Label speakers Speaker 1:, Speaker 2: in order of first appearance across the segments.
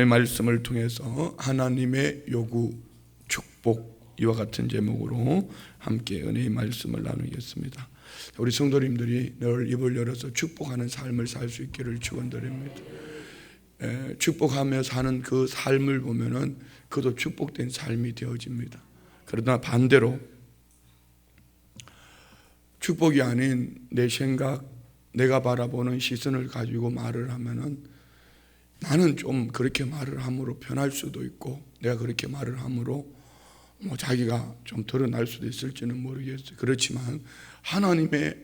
Speaker 1: 말씀을 통해서 하나님의 요구, 축복, 이와 같은 제목으로 함께 은혜의 말씀을 나누겠습니다. 우리 성도님들이 늘 입을 열어서 축복하는 삶을 살 수 있기를 축원드립니다. 축복하며 사는 그 삶을 보면은 그도 축복된 삶이 되어집니다. 그러나 반대로 축복이 아닌 내 생각, 내가 바라보는 시선을 가지고 말을 하면은 나는 좀 그렇게 말을 함으로 변할 수도 있고, 내가 그렇게 말을 함으로 자기가 좀 드러날 수도 있을지는 모르겠어요. 그렇지만 하나님의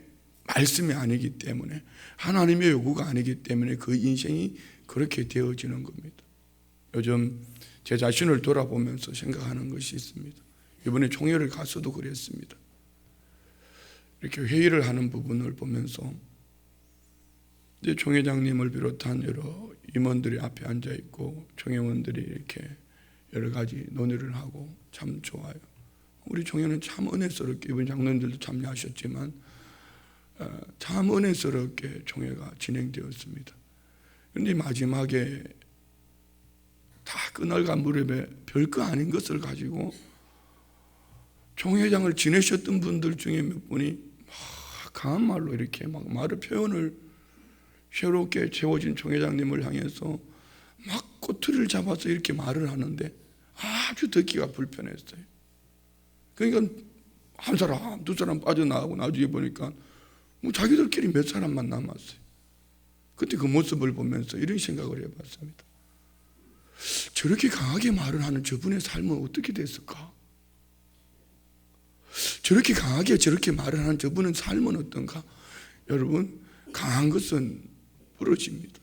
Speaker 1: 말씀이 아니기 때문에, 하나님의 요구가 아니기 때문에 그 인생이 그렇게 되어지는 겁니다. 요즘 제 자신을 돌아보면서 생각하는 것이 있습니다. 이번에 총회를 가서도 그랬습니다. 이렇게 회의를 하는 부분을 보면서 이제 총회장님을 비롯한 여러 임원들이 앞에 앉아 있고 총회원들이 이렇게 여러 가지 논의를 하고 참 좋아요. 우리 총회는 참 은혜스럽게, 이번 장로님들도 참여하셨지만 참 은혜스럽게 총회가 진행되었습니다. 그런데 마지막에 다 그날과 무렵에 별거 아닌 것을 가지고 총회장을 지내셨던 분들 중에 몇 분이 막 강한 말로 이렇게 막 말을 표현을, 새롭게 채워진 총회장님을 향해서 막 꼬투리를 잡아서 이렇게 말을 하는데 아주 듣기가 불편했어요. 그러니까 한 사람, 두 사람 빠져나가고 나중에 보니까 자기들끼리 몇 사람만 남았어요. 그때 그 모습을 보면서 이런 생각을 해봤습니다. 저렇게 강하게 말을 하는 저분의 삶은 어떻게 됐을까? 저렇게 강하게 저렇게 말을 하는 저분의 삶은 어떤가? 여러분, 강한 것은 부러집니다.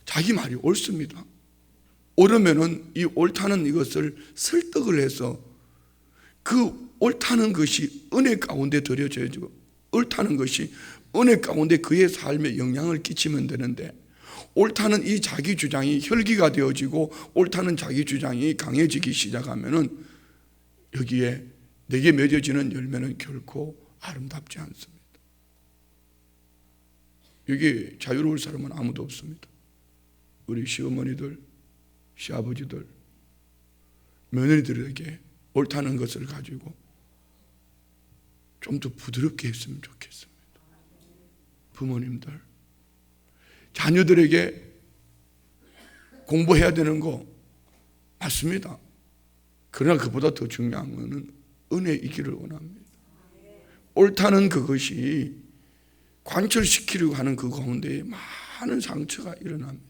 Speaker 1: 자기 말이 옳습니다. 옳으면은 이 옳다는 이것을 설득을 해서 그 옳다는 것이 은혜 가운데 들여져야죠. 옳다는 것이 은혜 가운데 그의 삶에 영향을 끼치면 되는데, 옳다는 이 자기 주장이 혈기가 되어지고 옳다는 자기 주장이 강해지기 시작하면은 여기에 내게 맺어지는 열매는 결코 아름답지 않습니다. 여기 자유로울 사람은 아무도 없습니다. 우리 시어머니들, 시아버지들, 며느리들에게 옳다는 것을 가지고 좀 더 부드럽게 했으면 좋겠습니다. 부모님들, 자녀들에게 공부해야 되는 거 맞습니다. 그러나 그보다 더 중요한 것은 은혜이기를 원합니다. 옳다는 그것이 관철시키려고 하는 그 가운데 많은 상처가 일어납니다.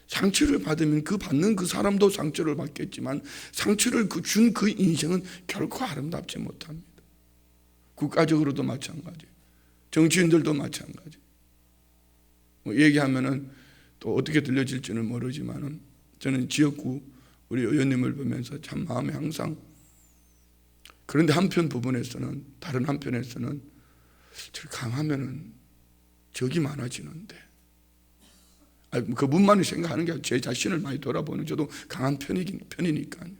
Speaker 1: 상처를 받으면 그 받는 그 사람도 상처를 받겠지만 상처를 준 그 인생은 결코 아름답지 못합니다. 국가적으로도 마찬가지, 정치인들도 마찬가지. 얘기하면은 또 어떻게 들려질지는 모르지만은 저는 지역구 우리 의원님을 보면서 참 마음에 항상, 그런데 한편 부분에서는, 다른 한편에서는 저 강하면은 적이 많아지는데, 그분만이 생각하는 게 아니라 제 자신을 많이 돌아보는, 저도 강한 편이니까요.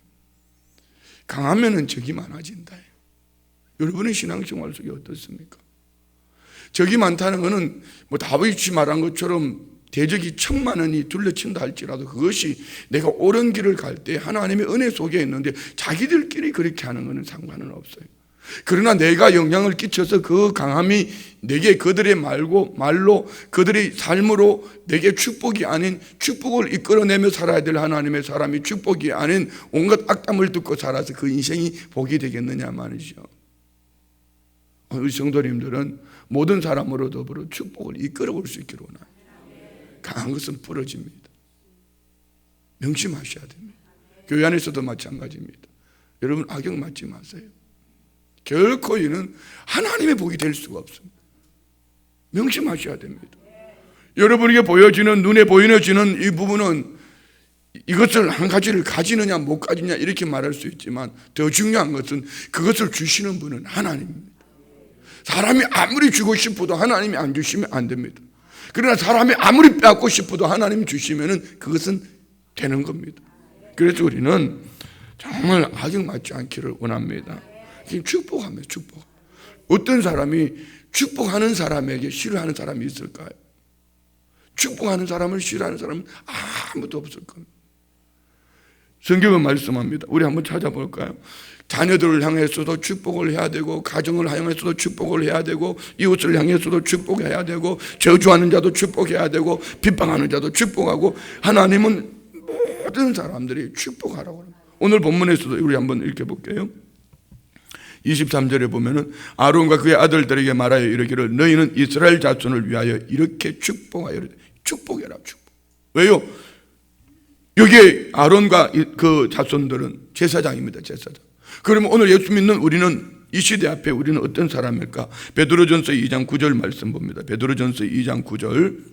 Speaker 1: 강하면은 적이 많아진다. 여러분의 신앙생활 속에 어떻습니까? 적이 많다는 것은 다윗이 말한 것처럼 대적이 1000만원이 둘러친다 할지라도 그것이 내가 옳은 길을 갈 때 하나님의 은혜 속에 있는데 자기들끼리 그렇게 하는 것은 상관은 없어요. 그러나 내가 영향을 끼쳐서 그 강함이 내게 그들의 말로 그들의 삶으로 내게 축복이 아닌 축복을 이끌어내며 살아야 될 하나님의 사람이 축복이 아닌 온갖 악담을 듣고 살아서 그 인생이 복이 되겠느냐 말이죠. 우리 성도님들은 모든 사람으로 더불어 축복을 이끌어볼 수 있기를 원합니다. 강한 것은 부러집니다. 명심하셔야 됩니다. 교회 안에서도 마찬가지입니다. 여러분, 악영 맞지 마세요. 결코 이는 하나님의 복이 될 수가 없습니다. 명심하셔야 됩니다. 여러분에게 보여지는, 눈에 보여지는 이 부분은 이것을 한 가지를 가지느냐 못 가지느냐 이렇게 말할 수 있지만 더 중요한 것은 그것을 주시는 분은 하나님입니다. 사람이 아무리 주고 싶어도 하나님이 안 주시면 안 됩니다. 그러나 사람이 아무리 빼앗고 싶어도 하나님이 주시면은 그것은 되는 겁니다. 그래서 우리는 정말 악영 맞지 않기를 원합니다. 축복하며 축복. 어떤 사람이 축복하는 사람에게 싫어하는 사람이 있을까요? 축복하는 사람을 싫어하는 사람은 아무도 없을 겁니다. 성경은 말씀합니다. 우리 한번 찾아볼까요? 자녀들을 향해서도 축복을 해야 되고, 가정을 향해서도 축복을 해야 되고, 이웃을 향해서도 축복해야 되고, 저주하는 자도 축복해야 되고, 비방하는 자도 축복하고, 하나님은 모든 사람들이 축복하라고 합니다. 오늘 본문에서도 우리 한번 읽어볼게요. 23절에 보면은 아론과 그의 아들들에게 말하여 이르기를 너희는 이스라엘 자손을 위하여 이렇게 축복하여 축복해라. 축복. 왜요? 여기에 아론과 그 자손들은 제사장입니다. 제사장. 그러면 오늘 예수 믿는 우리는 이 시대 앞에 우리는 어떤 사람일까? 베드로전서 2장 9절 말씀 봅니다. 베드로전서 2장 9절.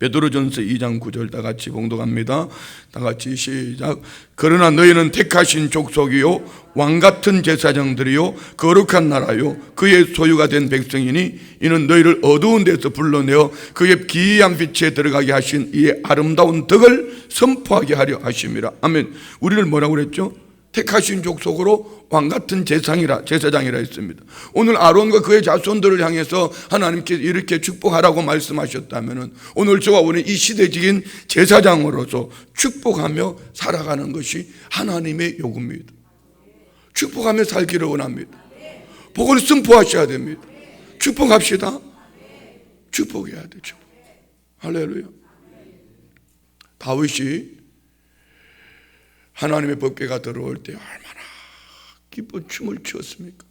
Speaker 1: 베드로전서 2장 9절 다 같이 봉독합니다. 다 같이 시작. 그러나 너희는 택하신 족속이요 왕같은 제사장들이요 거룩한 나라요 그의 소유가 된 백성이니 이는 너희를 어두운 데서 불러내어 그의 기이한 빛에 들어가게 하신 이의 아름다운 덕을 선포하게 하려 하심이라. 아멘. 우리를 뭐라고 그랬죠? 택하신 족속으로 왕같은 제사장이라 했습니다. 오늘 아론과 그의 자손들을 향해서 하나님께서 이렇게 축복하라고 말씀하셨다면 오늘 저와 오늘 이 시대적인 제사장으로서 축복하며 살아가는 것이 하나님의 요구입니다. 축복하며 살기를 원합니다. 복을 선포하셔야 됩니다. 축복합시다. 축복해야 되죠. 할렐루야. 다윗이 하나님의 법궤가 들어올 때 얼마나 기뻐 춤을 추었습니까?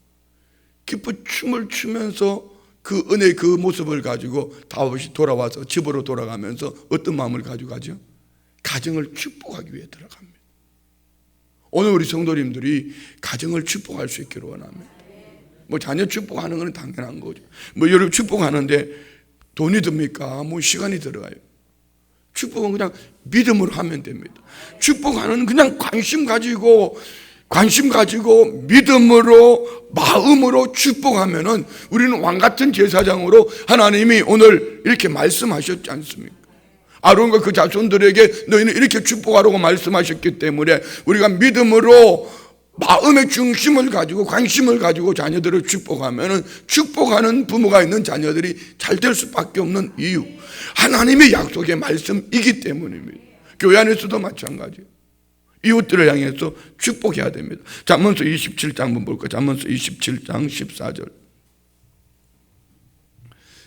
Speaker 1: 기뻐 춤을 추면서 그 은혜의 그 모습을 가지고 다윗이 돌아와서 집으로 돌아가면서 어떤 마음을 가지고 가죠? 가정을 축복하기 위해 들어갑니다. 오늘 우리 성도님들이 가정을 축복할 수 있기를 원합니다. 뭐 자녀 축복하는 건 당연한 거죠. 뭐 여러분 축복하는데 돈이 듭니까? 뭐 시간이 들어가요. 축복은 그냥 믿음으로 하면 됩니다. 축복하는 그냥 관심 가지고 믿음으로 마음으로 축복하면은 우리는 왕같은 제사장으로 하나님이 오늘 이렇게 말씀하셨지 않습니까? 아론과 그 자손들에게 너희는 이렇게 축복하라고 말씀하셨기 때문에 우리가 믿음으로 마음의 중심을 가지고 관심을 가지고 자녀들을 축복하면은 축복하는 부모가 있는 자녀들이 잘 될 수밖에 없는 이유, 하나님의 약속의 말씀이기 때문입니다. 교회 안에서도 마찬가지예요. 이웃들을 향해서 축복해야 됩니다. 잠언서 27장 한번 볼까요? 잠언서 27장 14절.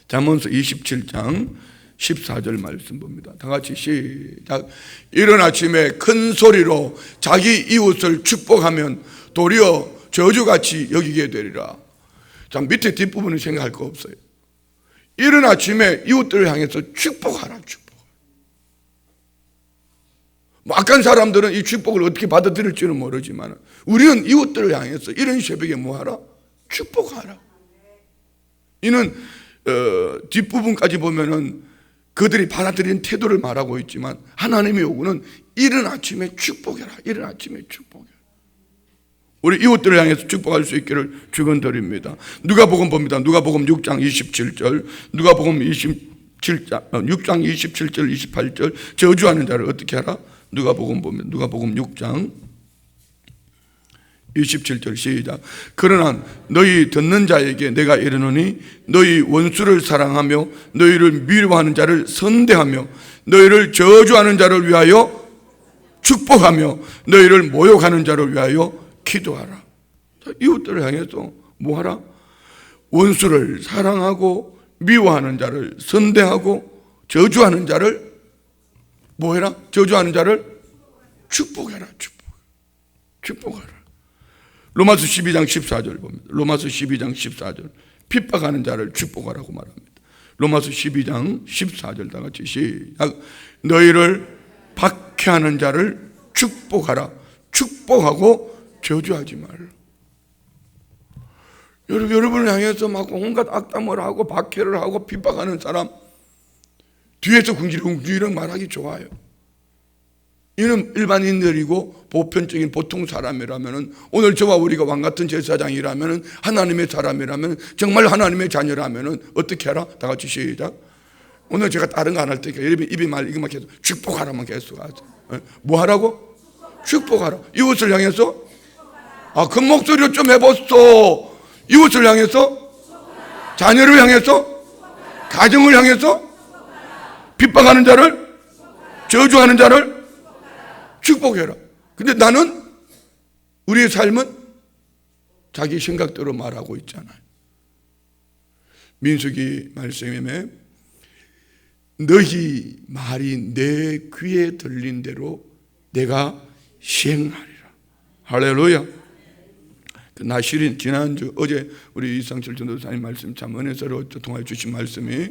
Speaker 1: 잠언서 27장 14절 말씀 봅니다. 다 같이 시작. 이른 아침에 큰 소리로 자기 이웃을 축복하면 도리어 저주같이 여기게 되리라. 자, 밑에 뒷부분은 생각할 거 없어요. 이른 아침에 이웃들을 향해서 축복하라. 축복. 뭐 악한 사람들은 이 축복을 어떻게 받아들일지는 모르지만 우리는 이웃들을 향해서 이른 새벽에 뭐하라? 축복하라. 이는 뒷부분까지 보면은 그들이 받아들인 태도를 말하고 있지만 하나님의 요구는 이른 아침에 축복해라. 이른 아침에 축복해라. 우리 이웃들을 향해서 축복할 수 있기를 축원드립니다. 누가복음 봅니다. 누가복음 6장 27절. 누가복음 6장 27절 28절. 저주하는 자를 어떻게 하라? 누가복음 보면 누가복음 6장 27절 시작. 그러나 너희 듣는 자에게 내가 이르노니 너희 원수를 사랑하며 너희를 미워하는 자를 선대하며 너희를 저주하는 자를 위하여 축복하며 너희를 모욕하는 자를 위하여 기도하라. 이웃들을 향해서 뭐하라? 원수를 사랑하고 미워하는 자를 선대하고 저주하는 자를 뭐해라? 저주하는 자를 축복해라. 축복하라. 로마서 12장 14절 봅니다. 로마서 12장 14절. 핍박하는 자를 축복하라고 말합니다. 로마서 12장 14절 다 같이 시작. 너희를 박해하는 자를 축복하라. 축복하고 저주하지 말라. 여러분을 향해서 막 온갖 악담을 하고 박해를 하고 핍박하는 사람 뒤에서 궁지렁궁지렁 말하기 좋아요. 이는 일반인들이고 보편적인 보통 사람이라면 오늘 저와 우리가 왕같은 제사장이라면 하나님의 사람이라면 정말 하나님의 자녀라면 어떻게 하라? 다 같이 시작. 오늘 제가 다른 거 안 할 테니까 입이 말 이거만 계속 축복하라만 계속 하죠. 뭐 하라고? 축복하라. 이웃을 향해서 큰 목소리로 좀 해봤어. 이웃을 향해서 자녀를 향해서 가정을 향해서 핍박하는 자를, 저주하는 자를 축복해라. 근데 나는 우리의 삶은 자기 생각대로 말하고 있잖아요. 민수기 말씀에 너희 말이 내 귀에 들린 대로 내가 시행하리라. 할렐루야. 나실인 지난주 어제 우리 이상철 전도사님 말씀 참 은혜스러워 통해 주신 말씀이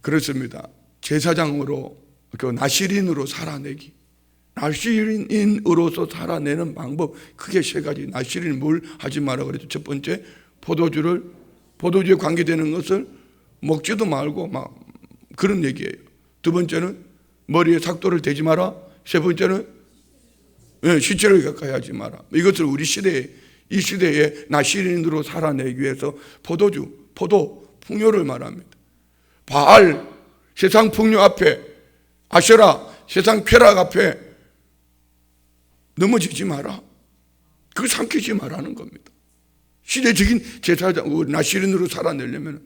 Speaker 1: 그렇습니다. 제사장으로 그 나실인으로 살아내기. 나실인으로서 살아내는 방법 크게 세 가지. 나실인 뭘 하지 마라 그랬죠. 첫 번째 포도주에 관계되는 것을 먹지도 말고 막 그런 얘기예요. 두 번째는 머리에 삭도를 대지 마라. 세 번째는 시체를 가까이 하지 마라. 이것을 우리 이 시대에 나실인으로 살아내기 위해서 포도 풍요를 말합니다. 바알 세상 풍요 앞에, 아셔라 세상 쾌락 앞에 넘어지지 마라. 그걸 삼키지 말라는 겁니다. 시대적인 제사장 나실인으로 살아내려면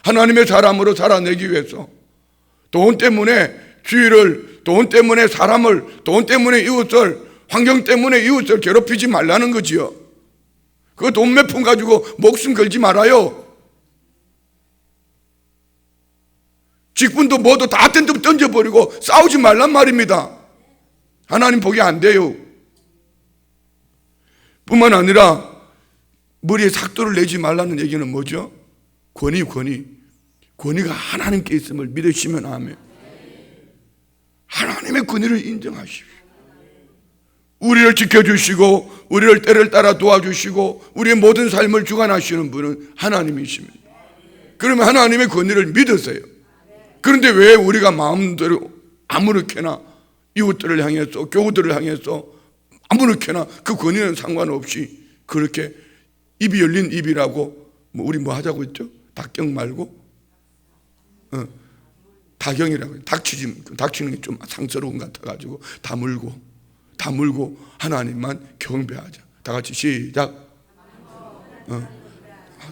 Speaker 1: 하나님의 사람으로 살아내기 위해서 돈 때문에 주의를, 돈 때문에 사람을, 돈 때문에 이웃을, 환경 때문에 이웃을 괴롭히지 말라는 거지요. 그 돈 몇 푼 가지고 목숨 걸지 말아요. 직분도 뭐도 다 던져버리고 싸우지 말란 말입니다. 하나님 보기 안 돼요. 뿐만 아니라 머리에 삭도를 내지 말라는 얘기는 뭐죠? 권위가 하나님께 있음을 믿으시면 아멘. 하나님의 권위를 인정하십시오. 우리를 지켜주시고 우리를 때를 따라 도와주시고 우리의 모든 삶을 주관하시는 분은 하나님이십니다. 그러면 하나님의 권위를 믿으세요. 그런데 왜 우리가 마음대로 아무렇게나 이웃들을 향해서, 교우들을 향해서 아무렇게나 그 권위는 상관없이 그렇게 입이 열린 입이라고 우리 뭐 하자고 했죠? 닭경 말고 다경이라고. 닥치는 게 좀 상스러운 것 같아가지고 다물고 하나님만 경배하자. 다 같이 시작.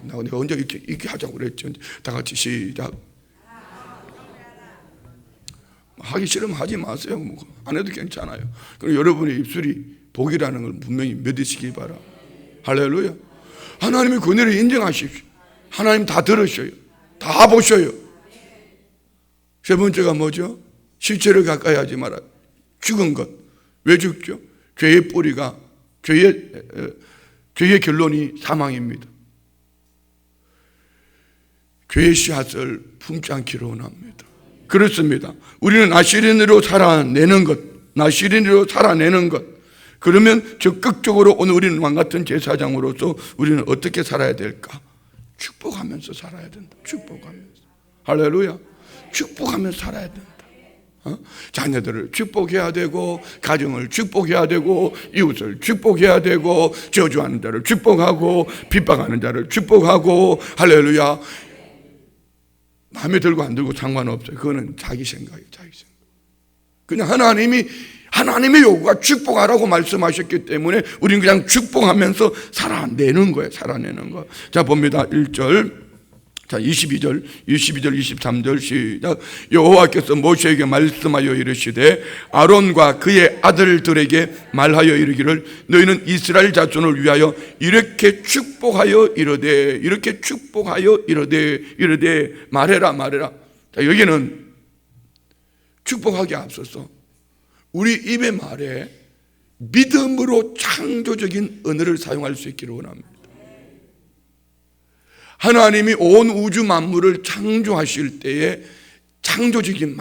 Speaker 1: 내가 언제 이렇게 하자고 그랬죠? 다 같이 시작. 하기 싫으면 하지 마세요. 안 해도 괜찮아요. 그럼 여러분의 입술이 복이라는 걸 분명히 믿으시기 바라. 할렐루야. 하나님의 권위를 인정하십시오. 하나님 다 들으셔요. 다 보셔요. 세 번째가 뭐죠? 실체를 가까이 하지 마라. 죽은 것. 왜 죽죠? 죄의 뿌리가, 죄의 결론이 사망입니다. 죄의 씨앗을 품지 않기를 원합니다. 그렇습니다. 우리는 나실인으로 살아내는 것. 그러면 적극적으로 오늘 우리는 왕같은 제사장으로서 우리는 어떻게 살아야 될까? 축복하면서 살아야 된다. 축복하면서. 할렐루야. 축복하면서 살아야 된다. 자녀들을 축복해야 되고, 가정을 축복해야 되고, 이웃을 축복해야 되고, 저주하는 자를 축복하고, 핍박하는 자를 축복하고. 할렐루야. 마음에 들고 안 들고 상관없어요. 그거는 자기 생각이에요. 자기 생각. 그냥 하나님의 요구가 축복하라고 말씀하셨기 때문에 우리는 그냥 축복하면서 살아내는 거예요. 살아내는 거. 자, 봅니다. 1절. 자, 22절, 23절 시작. 여호와께서 모세에게 말씀하여 이르시되 아론과 그의 아들들에게 말하여 이르기를 너희는 이스라엘 자손을 위하여 이렇게 축복하여 이르되 말해라. 자, 여기는 축복하기 앞서서 우리 입의 말에 믿음으로 창조적인 언어를 사용할 수 있기를 원합니다. 하나님이 온 우주 만물을 창조하실 때에 창조적인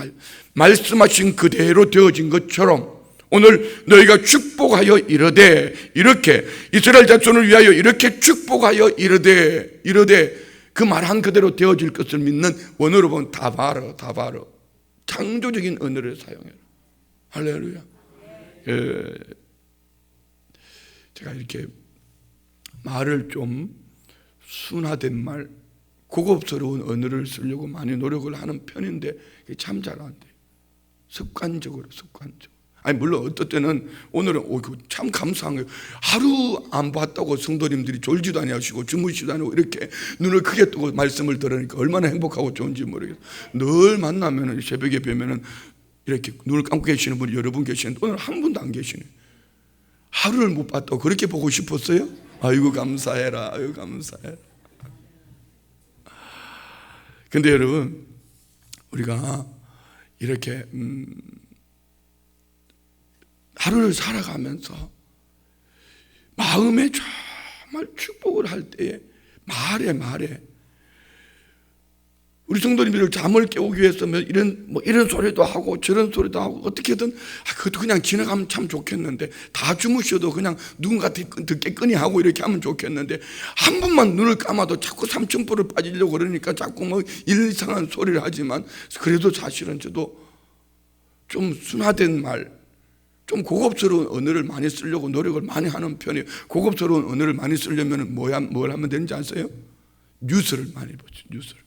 Speaker 1: 말씀하신 그대로 되어진 것처럼 오늘 너희가 축복하여 이르되, 이렇게 이스라엘 자손을 위하여 이렇게 축복하여 이르되 그 말한 그대로 되어질 것을 믿는 원어로 보면 다바르. 창조적인 언어를 사용해라. 할렐루야. 제가 이렇게 말을 좀 순화된 말, 고급스러운 언어를 쓰려고 많이 노력을 하는 편인데 참 잘 안 돼요. 습관적으로. 아니 물론 어떨 때는 오늘은 참 감사한 거예요. 하루 안 봤다고 성도님들이 졸지도 아니하시고 주무시도 아니고 이렇게 눈을 크게 뜨고 말씀을 들으니까 얼마나 행복하고 좋은지 모르겠어요. 늘 만나면 새벽에 뵈면 이렇게 눈을 감고 계시는 분이 여러 분 계시는데 오늘 한 분도 안 계시네. 하루를 못 봤다고 그렇게 보고 싶었어요? 아이고 감사해라. 아이고 감사해라. 근데 여러분, 우리가 이렇게 하루를 살아가면서 마음에 정말 축복을 할 때에 말에 우리 성도님들을 잠을 깨우기 위해서 이런 소리도 하고 저런 소리도 하고 어떻게든 그것도 그냥 지나가면 참 좋겠는데, 다 주무셔도 그냥 누군가 듣겠거니 하고 이렇게 하면 좋겠는데, 한 번만 눈을 감아도 자꾸 삼천포를 빠지려고 그러니까 자꾸 이상한 소리를 하지만, 그래도 사실은 저도 좀 순화된 말, 좀 고급스러운 언어를 많이 쓰려고 노력을 많이 하는 편이에요. 고급스러운 언어를 많이 쓰려면 뭘 하면 되는지 아세요? 뉴스를 많이 보죠. 뉴스를.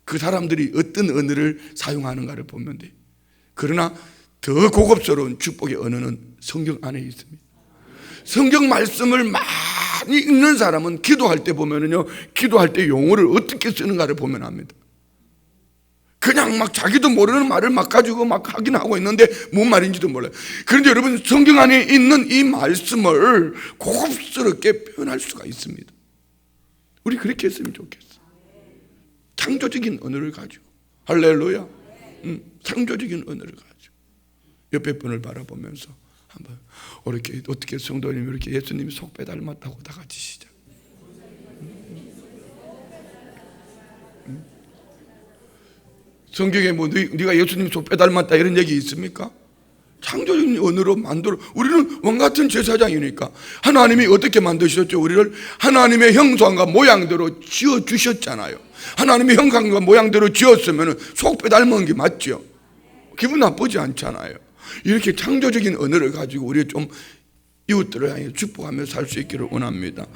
Speaker 1: 그 사람들이 어떤 언어를 사용하는가를 보면 돼요. 그러나 더 고급스러운 축복의 언어는 성경 안에 있습니다. 성경 말씀을 많이 읽는 사람은 기도할 때 보면은요, 기도할 때 용어를 어떻게 쓰는가를 보면 압니다. 그냥 자기도 모르는 말을 가지고 하긴 하고 있는데 뭔 말인지도 몰라요. 그런데 여러분, 성경 안에 있는 이 말씀을 고급스럽게 표현할 수가 있습니다. 우리 그렇게 했으면 좋겠어요. 창조적인 언어를 가지고. 할렐루야. 창조적인 언어를 가지고 옆에 분을 바라보면서 한번 이렇게 어떻게 성도님이 이렇게 예수님이 속배 닮았다고 다 같이 시작. 성경에 네가 예수님 속배 닮았다 이런 얘기 있습니까? 창조적인 언어로 만들어. 우리는 왕같은 제사장이니까 하나님이 어떻게 만드셨죠? 우리를 하나님의 형상과 모양대로 지어주셨잖아요. 하나님의 형상과 모양대로 지었으면 속배 닮은 게 맞죠? 기분 나쁘지 않잖아요. 이렇게 창조적인 언어를 가지고 우리 좀 이웃들을 향해 축복하며 살 수 있기를 원합니다.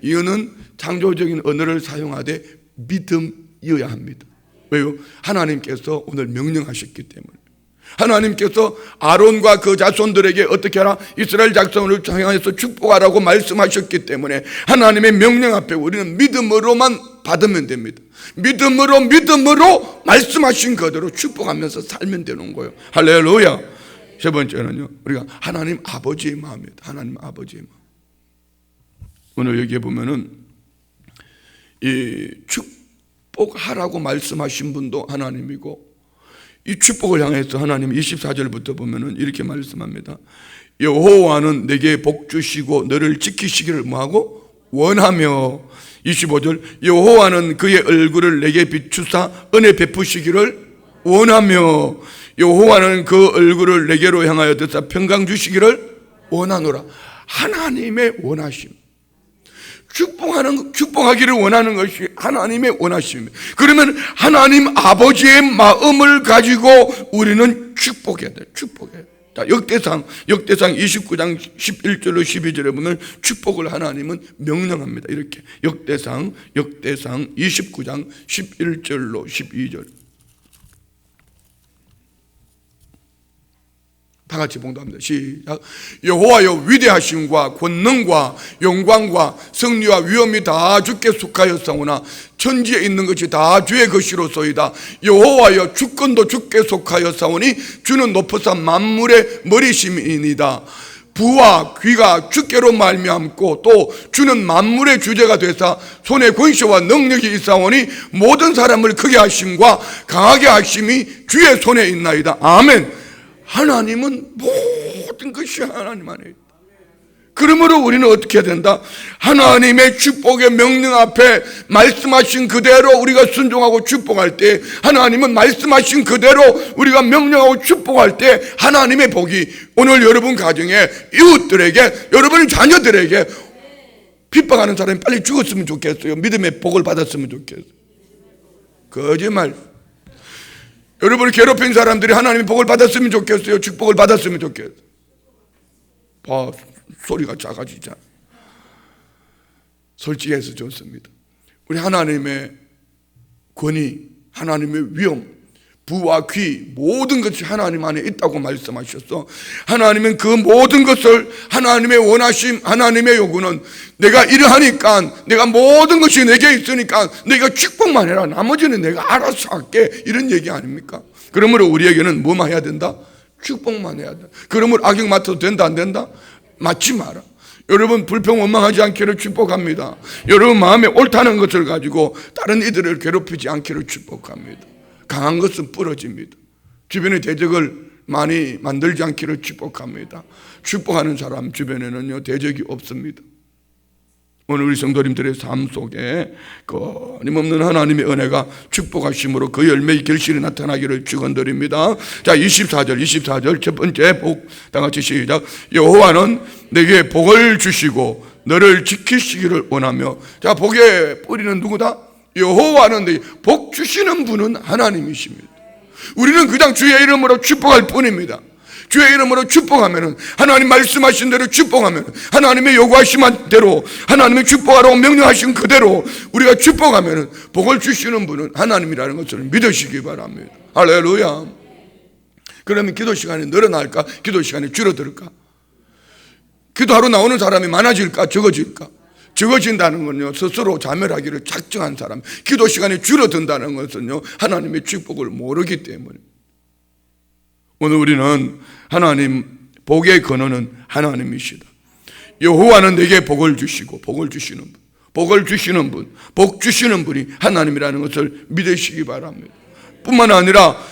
Speaker 1: 이거는 창조적인 언어를 사용하되 믿음이어야 합니다. 왜요? 하나님께서 오늘 명령하셨기 때문에. 하나님께서 아론과 그 자손들에게 어떻게 하라? 이스라엘 자손을 향해서 축복하라고 말씀하셨기 때문에 하나님의 명령 앞에 우리는 믿음으로만 받으면 됩니다. 믿음으로 말씀하신 그대로 축복하면서 살면 되는 거예요. 할렐루야. 세 번째는요, 우리가 하나님 아버지의 마음입니다. 하나님 아버지의 마음. 오늘 여기에 보면은 이 축복하라고 말씀하신 분도 하나님이고, 이 축복을 향해서 하나님 24절부터 보면은 이렇게 말씀합니다. 여호와는 내게 복 주시고 너를 지키시기를 뭐하고? 원하며. 25절, 여호와는 그의 얼굴을 내게 비추사 은혜 베푸시기를 원하며, 여호와는 그 얼굴을 내게로 향하여 드사 평강 주시기를 원하노라. 하나님의 원하심. 축복하기를 원하는 것이 하나님의 원하심입니다. 그러면 하나님 아버지의 마음을 가지고 우리는 축복해야 돼요. 축복해야 돼요. 자, 역대상 29장 11절로 12절에 보면 축복을 하나님은 명령합니다. 이렇게 역대상 29장 11절로 12절 다 같이 봉독합니다. 시작. 여호와여, 위대하심과 권능과 영광과 승리와 위엄이 다 주께 속하였사오나 천지에 있는 것이 다 주의 것이로소이다. 여호와여, 주권도 주께 속하였사오니 주는 높으사 만물의 머리심이니이다. 부와 귀가 주께로 말미암고 또 주는 만물의 주제가 되사 손에 권세와 능력이 있사오니 모든 사람을 크게 하심과 강하게 하심이 주의 손에 있나이다. 아멘. 하나님은 모든 것이 하나님 안에 있다. 그러므로 우리는 어떻게 해야 된다? 하나님의 축복의 명령 앞에 말씀하신 그대로 우리가 순종하고 축복할 때, 하나님은 말씀하신 그대로 우리가 명령하고 축복할 때 하나님의 복이 오늘 여러분 가정에, 이웃들에게, 여러분의 자녀들에게, 핍박하는 사람이 빨리 죽었으면 좋겠어요. 믿음의 복을 받았으면 좋겠어요. 거짓말. 여러분을 괴롭힌 사람들이 하나님의 복을 받았으면 좋겠어요? 축복을 받았으면 좋겠어요? 소리가 작아지잖아. 솔직해서 좋습니다. 우리 하나님의 권위, 하나님의 위엄, 부와 귀 모든 것이 하나님 안에 있다고 말씀하셨어. 하나님은 그 모든 것을 하나님의 원하심, 하나님의 요구는 내가 이러하니까, 내가 모든 것이 내게 있으니까 내가 축복만 해라, 나머지는 내가 알아서 할게, 이런 얘기 아닙니까? 그러므로 우리에게는 뭐만 해야 된다? 축복만 해야 된다. 그러므로 악역 맡아도 된다 안 된다? 맡지 마라. 여러분 불평 원망하지 않기를 축복합니다. 여러분 마음에 옳다는 것을 가지고 다른 이들을 괴롭히지 않기를 축복합니다. 강한 것은 부러집니다. 주변에 대적을 많이 만들지 않기를 축복합니다. 축복하는 사람 주변에는요 대적이 없습니다. 오늘 우리 성도님들의 삶 속에 끊임없는 하나님의 은혜가 축복하심으로 그 열매의 결실이 나타나기를 축원드립니다. 자, 24절 첫 번째 복, 다 같이 시작. 여호와는 내게 복을 주시고 너를 지키시기를 원하며. 자, 복의 뿌리는 누구다? 여호와는 내게 복 주시는 분은 하나님이십니다. 우리는 그냥 주의 이름으로 축복할 뿐입니다. 주의 이름으로 축복하면은, 하나님 말씀하신 대로 축복하면, 하나님의 요구하신 대로, 하나님의 축복하라고 명령하신 그대로 우리가 축복하면은 복을 주시는 분은 하나님이라는 것을 믿으시기 바랍니다. 할렐루야. 그러면 기도 시간이 늘어날까? 기도 시간이 줄어들까? 기도하러 나오는 사람이 많아질까? 적어질까? 적어진다는 건요, 스스로 자멸하기를 작정한 사람. 기도 시간이 줄어든다는 것은요, 하나님의 축복을 모르기 때문에. 오늘 우리는 하나님, 복의 근원은 하나님이시다. 여호와는 내게 복을 주시고, 복을 주시는 분, 복을 주시는 분, 복 주시는 분이 하나님이라는 것을 믿으시기 바랍니다. 뿐만 아니라,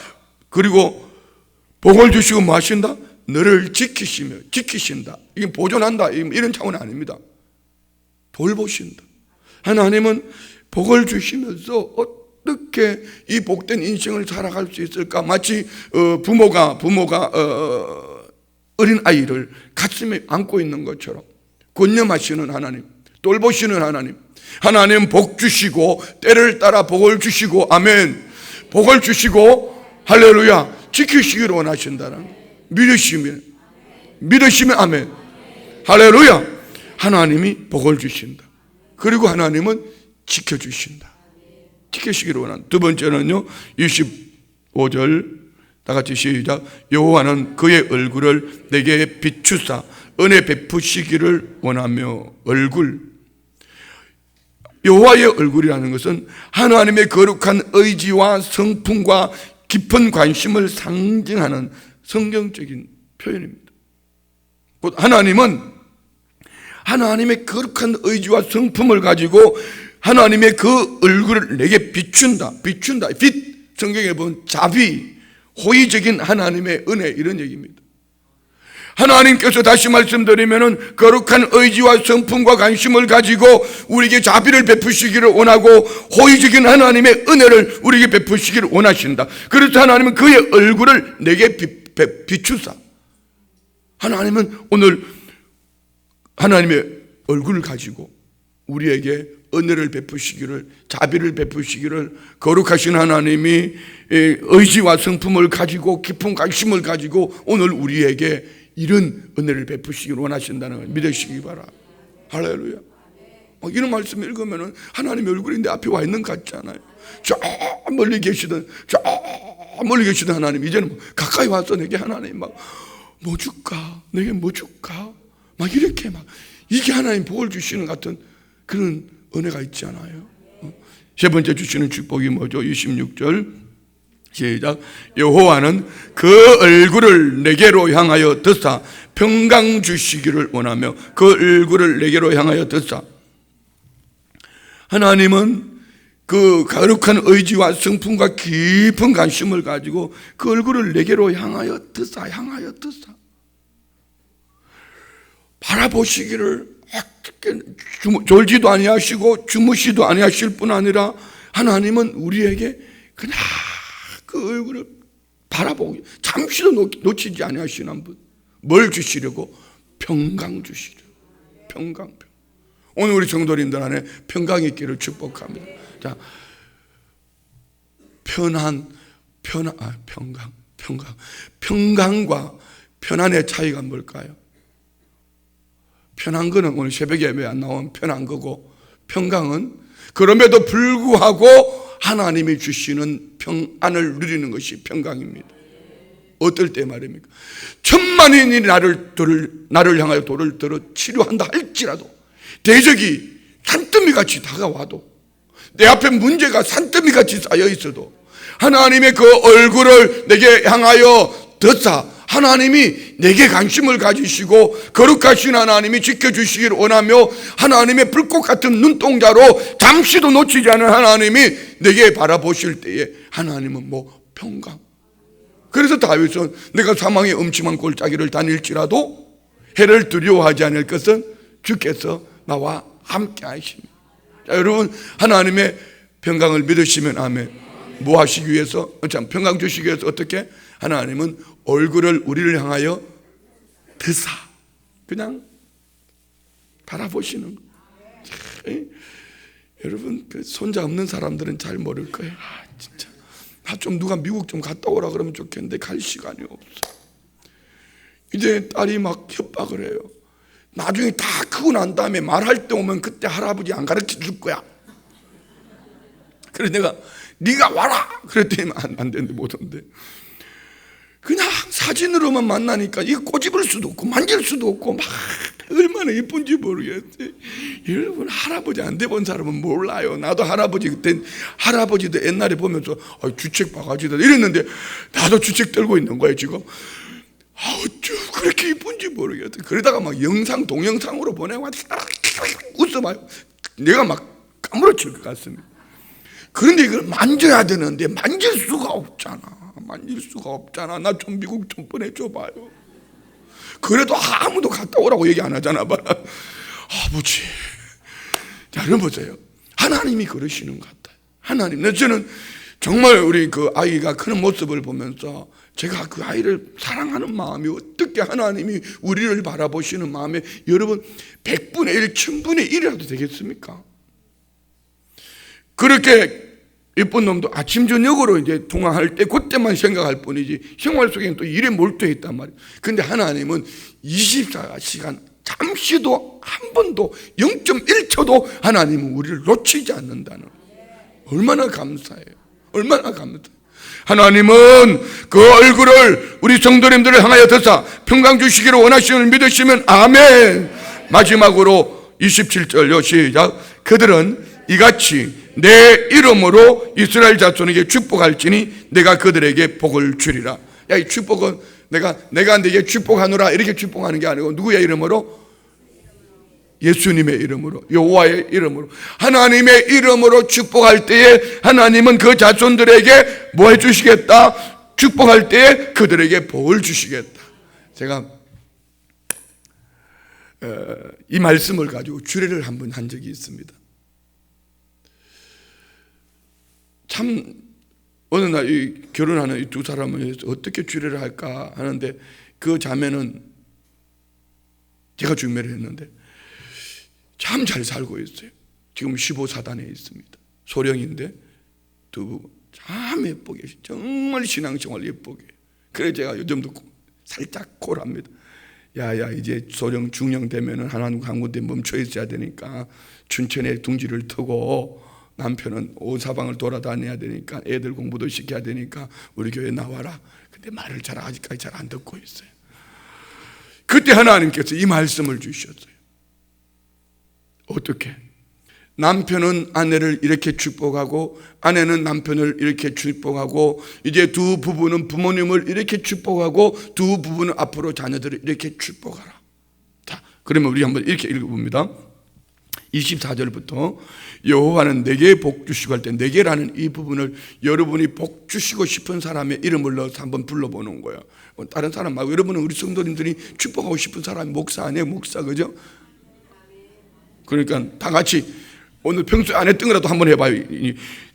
Speaker 1: 그리고 복을 주시고 뭐 하신다? 너를 지키시며, 지키신다. 이게 보존한다, 이런 차원이 아닙니다. 돌보신다. 하나님은 복을 주시면서 어떻게 이 복된 인생을 살아갈 수 있을까? 마치 부모가 어린 아이를 가슴에 안고 있는 것처럼 권념하시는 하나님, 돌보시는 하나님. 하나님 복 주시고 때를 따라 복을 주시고, 아멘, 복을 주시고 할렐루야 지키시기를 원하신다는, 믿으시면 아멘, 할렐루야. 하나님이 복을 주신다. 그리고 하나님은 지켜주신다. 지키시기를 원한다. 두 번째는요, 25절 다 같이 시작. 여호와는 그의 얼굴을 내게 비추사 은혜 베푸시기를 원하며. 얼굴, 여호와의 얼굴이라는 것은 하나님의 거룩한 의지와 성품과 깊은 관심을 상징하는 성경적인 표현입니다. 곧 하나님은 하나님의 거룩한 의지와 성품을 가지고 하나님의 그 얼굴을 내게 비춘다. 빛, 성경에 보면 자비, 호의적인 하나님의 은혜, 이런 얘기입니다. 하나님께서 다시 말씀드리면은 거룩한 의지와 성품과 관심을 가지고 우리에게 자비를 베푸시기를 원하고 호의적인 하나님의 은혜를 우리에게 베푸시기를 원하신다. 그래서 하나님은 그의 얼굴을 내게 비추사. 하나님은 오늘 하나님의 얼굴을 가지고 우리에게 은혜를 베푸시기를, 자비를 베푸시기를, 거룩하신 하나님이 의지와 성품을 가지고 깊은 관심을 가지고 오늘 우리에게 이런 은혜를 베푸시기를 원하신다는 걸 믿으시기 바랍니다. 할렐루야. 이런 말씀 읽으면 하나님의 얼굴이 내 앞에 와 있는 것 같잖아요. 저 멀리 계시던 하나님, 이제는 가까이 와서 내게 하나님 뭐 줄까? 내게 뭐 줄까? 막 이렇게 이게 하나님 복을 주시는 같은 그런 은혜가 있지 않아요? 세 번째 주시는 축복이 뭐죠? 26절 시작. 여호와는 그 얼굴을 내게로 향하여 드사 평강 주시기를 원하며. 그 얼굴을 내게로 향하여 드사. 하나님은 그 거룩한 의지와 성품과 깊은 관심을 가지고 그 얼굴을 내게로 향하여 드사. 바라보시기를 졸지도 아니하시고 주무시도 아니하실 뿐 아니라 하나님은 우리에게 그냥 그 얼굴을 바라보고 잠시도 놓치지 아니하시는 분. 뭘 주시려고? 평강 주시려. 평강. 오늘 우리 성도님들 안에 평강이 있기를 축복합니다. 자, 평강과 편안의 차이가 뭘까요? 편한 거는 오늘 새벽에 예배 안 나오면 편한 거고, 평강은 그럼에도 불구하고 하나님이 주시는 평안을 누리는 것이 평강입니다. 어떨 때 말입니까? 천만인이 나를 향하여 돌을 들어 치료한다 할지라도, 대적이 산더미같이 다가와도, 내 앞에 문제가 산더미같이 쌓여 있어도 하나님의 그 얼굴을 내게 향하여 드사 하나님이 내게 관심을 가지시고 거룩하신 하나님이 지켜주시기를 원하며 하나님의 불꽃 같은 눈동자로 잠시도 놓치지 않은 하나님이 내게 바라보실 때에 하나님은 뭐 평강. 그래서 다윗은 내가 사망의 음침한 골짜기를 다닐지라도 해를 두려워하지 않을 것은 주께서 나와 함께 하십니다. 자, 여러분, 하나님의 평강을 믿으시면 아멘. 뭐 하시기 위해서? 참, 평강 주시기 위해서 어떻게? 하나님은 얼굴을 우리를 향하여 드사 그냥 바라보시는 거예요. 여러분, 그 손자 없는 사람들은 잘 모를 거예요. 진짜 나 좀 누가 미국 좀 갔다 오라 그러면 좋겠는데 갈 시간이 없어. 이제 딸이 막 협박을 해요. 나중에 다 크고 난 다음에 말할 때 오면 그때 할아버지 안 가르쳐 줄 거야. 그래서 내가 네가 와라 그랬더니 안 되는데 못 온대. 그냥 사진으로만 만나니까 이거 꼬집을 수도 없고 만질 수도 없고 막 얼마나 예쁜지 모르겠어요. 여러분, 할아버지 안 돼본 사람은 몰라요. 나도 할아버지 그때 할아버지도 옛날에 보면서 주책 바가지다 이랬는데 나도 주책 들고 있는 거예요 지금. 어쩜 그렇게 예쁜지 모르겠어요. 그러다가 막 영상 동영상으로 보내고 웃어봐요. 내가 막 까무러칠 것 같습니다. 그런데 이걸 만져야 되는데 만질 수가 없잖아. 만질 수가 없잖아. 나 좀 미국 좀 보내줘봐요. 그래도 아무도 갔다 오라고 얘기 안 하잖아. 아버지. 자, 여러분 보세요. 하나님이 그러시는 것 같아요. 하나님. 저는 정말 우리 그 아이가 크는 모습을 보면서 제가 그 아이를 사랑하는 마음이 어떻게 하나님이 우리를 바라보시는 마음에 여러분 100분의 1, 1000분의 1이라도 되겠습니까? 그렇게 예쁜 놈도 아침 저녁으로 이제 통화할 때 그때만 생각할 뿐이지 생활 속에는 또 일에 몰두해 있단 말이에요. 근데 하나님은 24시간 잠시도 한 번도 0.1초도 하나님은 우리를 놓치지 않는다는, 얼마나 감사해요. 얼마나 감사해요. 하나님은 그 얼굴을 우리 성도님들을 향하여 드사 평강 주시기를 원하시는 믿으시면 아멘. 마지막으로 27절요 시작. 그들은 이같이 내 이름으로 이스라엘 자손에게 축복할지니 내가 그들에게 복을 주리라. 야, 이 축복은 내가 네게 축복하노라 이렇게 축복하는 게 아니고 누구의 이름으로? 예수님의 이름으로, 여호와의 이름으로, 하나님의 이름으로 축복할 때에 하나님은 그 자손들에게 뭐 해주시겠다? 축복할 때에 그들에게 복을 주시겠다. 제가 이 말씀을 가지고 주례를 한번 한 적이 있습니다. 참 어느 날 이 결혼하는 이 두 사람을 어떻게 주례를 할까 하는데 그 자매는 제가 중매를 했는데 참 잘 살고 있어요. 지금 15사단에 있습니다. 소령인데 두 부부 참 예쁘게, 정말 신앙생활 예쁘게. 그래서 제가 요즘도 살짝 콜합니다. 야야, 이제 소령 중령 되면은 하나님 강군대 멈춰 있어야 되니까 춘천에 둥지를 트고 남편은 온 사방을 돌아다녀야 되니까 애들 공부도 시켜야 되니까 우리 교회 나와라. 근데 말을 아직까지 잘 안 듣고 있어요. 그때 하나님께서 이 말씀을 주셨어요. 어떻게? 남편은 아내를 이렇게 축복하고 아내는 남편을 이렇게 축복하고 이제 두 부부는 부모님을 이렇게 축복하고 두 부부는 앞으로 자녀들을 이렇게 축복하라. 자, 그러면 우리 한번 이렇게 읽어봅니다. 24절부터 여호와는 내게 복 주시고 할 때 내게라는 이 부분을 여러분이 복 주시고 싶은 사람의 이름을 넣어서 한번 불러보는 거예요. 다른 사람 말고 여러분은 우리 성도님들이 축복하고 싶은 사람이 목사 아니에요? 목사, 그죠? 그러니까 다 같이 오늘 평소에 안 했던 거라도 한번 해봐요.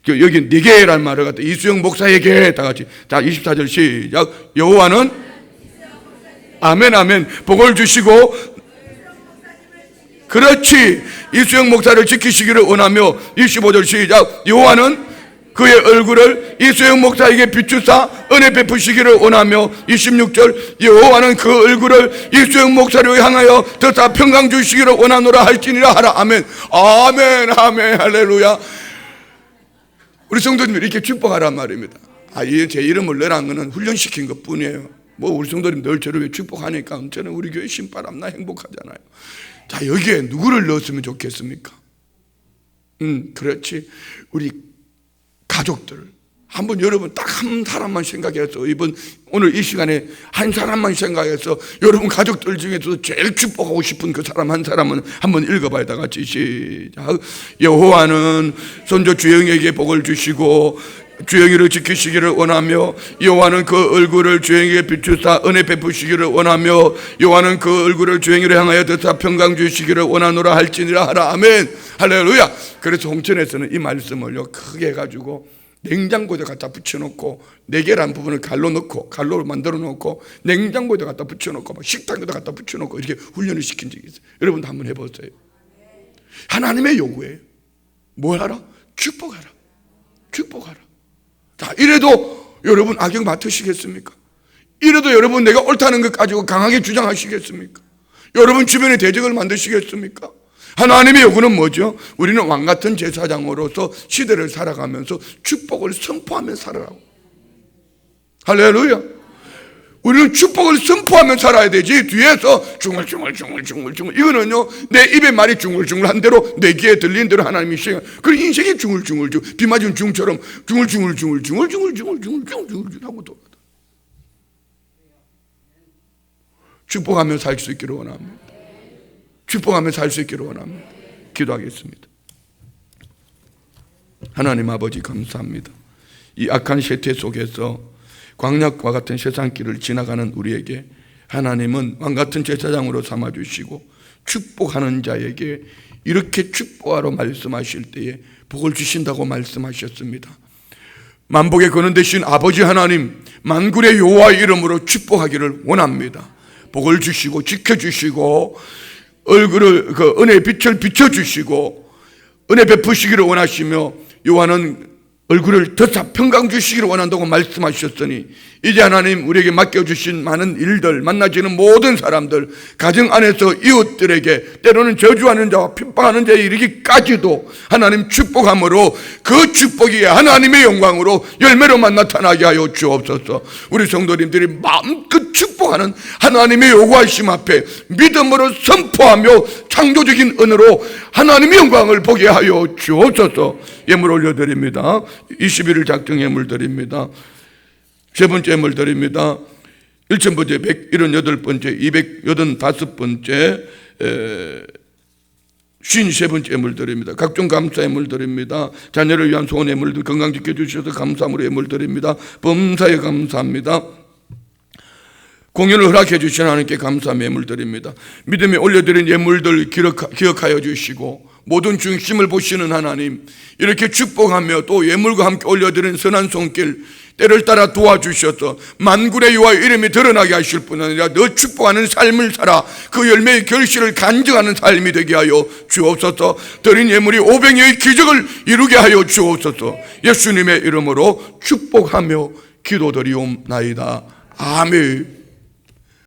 Speaker 1: 여기 내게라는 말을 갖다 이수영 목사에게 다 같이. 자, 24절 시작. 여호와는 아멘 아멘 복을 주시고, 그렇지, 이수영 목사를 지키시기를 원하며 25절 시작. 여호와는 그의 얼굴을 이수영 목사에게 비추사 은혜 베푸시기를 원하며 26절 여호와는 그 얼굴을 이수영 목사를 향하여 더사 평강 주시기를 원하노라 할지니라 하라. 아멘 아멘 아멘 할렐루야. 우리 성도님들 이렇게 축복하란 말입니다. 제 이름을 내라는 것은 훈련시킨 것 뿐이에요. 뭐 우리 성도님 늘 저를 축복하니까 저는 우리 교회 신바람나 행복하잖아요. 자, 여기에 누구를 넣었으면 좋겠습니까? 그렇지. 우리 가족들. 한번 여러분 딱 한 사람만 생각해서 오늘 이 시간에 한 사람만 생각해서 여러분 가족들 중에서 제일 축복하고 싶은 그 사람 한 사람은 한번 읽어봐야 다 같이 시작. 여호와는 손주 주영에게 복을 주시고 주영이를 지키시기를 원하며 여호와는 그 얼굴을 주영에게 비추사 은혜 베푸시기를 원하며 여호와는 그 얼굴을 주영이를 향하여 드사 평강 주시기를 원하노라 할지니라 하라. 아멘. 할렐루야. 그래서 홍천에서는 이 말씀을요 크게 해가지고 냉장고에 갖다 붙여놓고 내계란 부분을 갈로로 만들어 놓고 냉장고에 갖다 붙여놓고 식탁에다 갖다 붙여놓고 이렇게 훈련을 시킨 적이 있어요. 여러분도 한번 해보세요. 하나님의 요구예요. 뭘 하라? 축복하라. 축복하라. 자, 이래도 여러분 악역 맡으시겠습니까? 이래도 여러분 내가 옳다는 것 가지고 강하게 주장하시겠습니까? 여러분 주변에 대적을 만드시겠습니까? 하나님의 요구는 뭐죠? 우리는 왕같은 제사장으로서 시대를 살아가면서 축복을 선포하며 살아라고. 할렐루야. 우리는 축복을 선포하며 살아야 되지 뒤에서 중얼중얼 이거는요 내 입에 말이 중얼중얼한 대로 내 귀에 들리는 대로 하나님이 시행. 그 인생이 중얼중얼 비 맞은 중처럼 중얼중얼 하고 돌아가. 축복하며 살 수 있기를 원합니다. 축복하며 살 수 있기를 원합니다. 기도하겠습니다. 하나님 아버지 감사합니다. 이 악한 세태 속에서 광약과 같은 세상길을 지나가는 우리에게 하나님은 왕같은 제사장으로 삼아주시고 축복하는 자에게 이렇게 축복하러 말씀하실 때에 복을 주신다고 말씀하셨습니다. 만복의 근원 되신 아버지 하나님 만군의 여호와의 이름으로 축복하기를 원합니다. 복을 주시고 지켜주시고 얼굴을 은혜의 빛을 비춰주시고 은혜 베푸시기를 원하시며 여호와는 얼굴을 더사 평강 주시기를 원한다고 말씀하셨으니 이제 하나님 우리에게 맡겨주신 많은 일들 만나지는 모든 사람들 가정 안에서 이웃들에게 때로는 저주하는 자와 핍박하는 자에 이르기까지도 하나님 축복함으로 그 축복이 하나님의 영광으로 열매로만 나타나게 하여 주옵소서. 우리 성도님들이 마음껏 축복하는 하나님의 요구하심 앞에 믿음으로 선포하며 창조적인 은혜로 하나님의 영광을 보게 하여 주옵소서. 예물 올려드립니다. 21일 작정 예물 드립니다. 세 번째 예물 드립니다. 1000번째, 178번째, 285번째, 53번째 예물 드립니다. 각종 감사 예물 드립니다. 자녀를 위한 소원 예물, 건강 지켜주셔서 감사함으로 예물 드립니다. 범사에 감사합니다. 공연을 허락해 주신 하나님께 감사함 예물 드립니다. 믿음에 올려드린 예물들 기억하여 주시고 모든 중심을 보시는 하나님 이렇게 축복하며 또 예물과 함께 올려드린 선한 손길 때를 따라 도와주셔서 만군의 여호와의 이름이 드러나게 하실 뿐 아니라 너 축복하는 삶을 살아 그 열매의 결실을 간증하는 삶이 되게 하여 주옵소서. 드린 예물이 500여의 기적을 이루게 하여 주옵소서. 예수님의 이름으로 축복하며 기도드리옵나이다. 아멘.